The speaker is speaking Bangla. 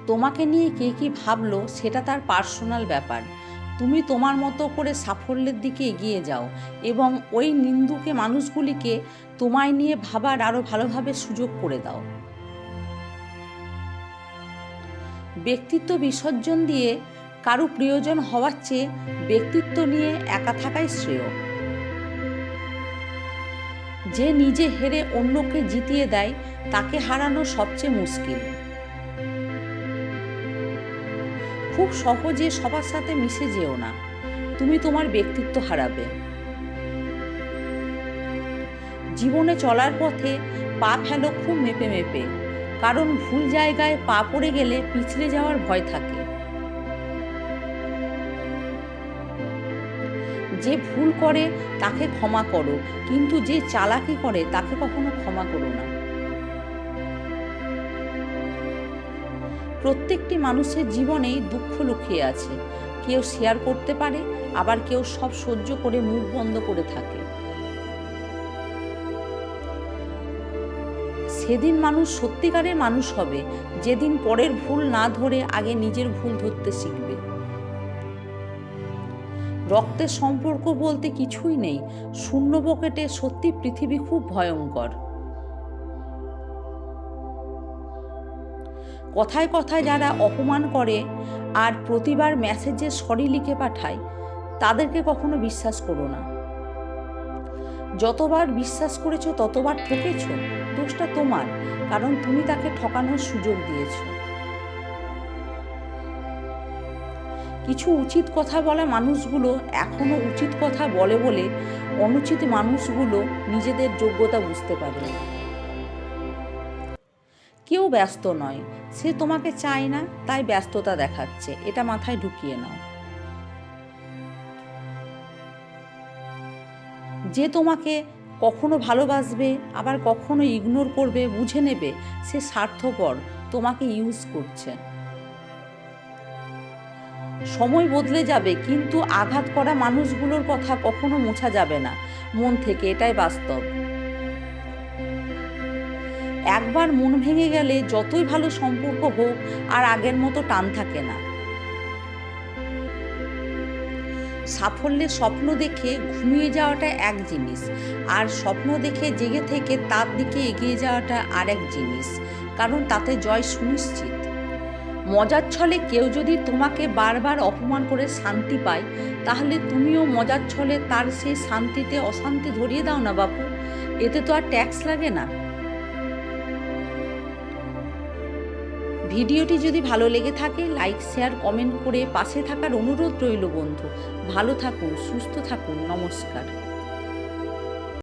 তোমাকে নিয়ে কে কী ভাবলো সেটা তার পার্সোনাল ব্যাপার। তুমি তোমার মতো করে সাফল্যের দিকে এগিয়ে যাও এবং ওই নিন্দুকে মানুষগুলিকে তোমায় নিয়ে ভাবার আরও ভালোভাবে সুযোগ করে দাও। ব্যক্তিত্ব বিসর্জন দিয়ে কারো প্রিয়জন হওয়ার চেয়ে ব্যক্তিত্ব নিয়ে একা থাকাই শ্রেয়। যে নিজে হেরে অন্যকে জিতিয়ে দেয় তাকে হারানো সবচেয়ে মুশকিল। খুব সহজে সবার সাথে মিশে যেও না, তুমি তোমার ব্যক্তিত্ব হারাবে। জীবনে চলার পথে পা ফেলো খুব মেপে মেপে, কারণ ভুল জায়গায় পা পড়ে গেলে পিছলে যাওয়ার ভয় থাকে। যে ভুল করে তাকে ক্ষমা করো, কিন্তু যে চালাকি করে তাকে কখনো ক্ষমা করো না। প্রত্যেকটি মানুষের জীবনেই দুঃখ লুকিয়ে আছে। কেউ শেয়ার করতে পারে, আবার কেউ সব সহ্য করে মুখ বন্ধ করে থাকে। সেদিন মানুষ সত্যিকারের মানুষ হবে যেদিন পরের ভুল না ধরে আগে নিজের ভুল ধরতে শিখবে। রক্তের সম্পর্ক বলতে কিছুই নেই, শূন্য পকেটে সত্যি পৃথিবী খুব ভয়ঙ্কর। কথায় কথায় যারা অপমান করে আর প্রতিবার মেসেজে সরি লিখে পাঠায়, তাদেরকে কখনো বিশ্বাস করো না। যতবার বিশ্বাস করেছো ততবার ঠকেছো, দোষটা তোমার, কারণ তুমি তাকে ঠকানোর সুযোগ দিয়েছ। কিছু উচিত কথা বলা মানুষগুলো এখনো উচিত কথা বলে বলে অনুচিত মানুষগুলো নিজেদের যোগ্যতা বুঝতে পারে। কেউ ব্যস্ত নয়, সে তোমাকে চায় না তাই ব্যস্ততা দেখাচ্ছে, এটা মাথায় ঢুকিয়ে নাও। যে তোমাকে কখনো ভালোবাসবে আবার কখনো ইগনোর করবে, বুঝে নেবে সে স্বার্থপর, তোমাকে ইউজ করছে। সময় বদলে যাবে, কিন্তু আঘাত করা মানুষগুলোর কথা কখনো মোছা যাবে না মন থেকে, এটাই বাস্তব। একবার মন ভেঙে গেলে যতই ভালো সম্পর্ক হোক আর আগের মতো টান থাকে না। সাফল্যের স্বপ্ন দেখে ঘুমিয়ে যাওয়াটা এক জিনিস, আর স্বপ্ন দেখে জেগে থেকে তার দিকে এগিয়ে যাওয়াটা আর এক জিনিস, কারণ তাতে জয় সুনিশ্চিত। মজার ছলে কেউ যদি তোমাকে বারবার অপমান করে শান্তি পায়, তাহলে তুমিও মজার ছলে তার সেই শান্তিতে অশান্তি ধরিয়ে দাও না বাপু, এতে তো আর ট্যাক্স লাগে না। ভিডিওটি যদি ভালো লেগে থাকে লাইক শেয়ার কমেন্ট করে পাশে থাকার অনুরোধ রইল বন্ধু। ভালো থাকুন, সুস্থ থাকুন, নমস্কার।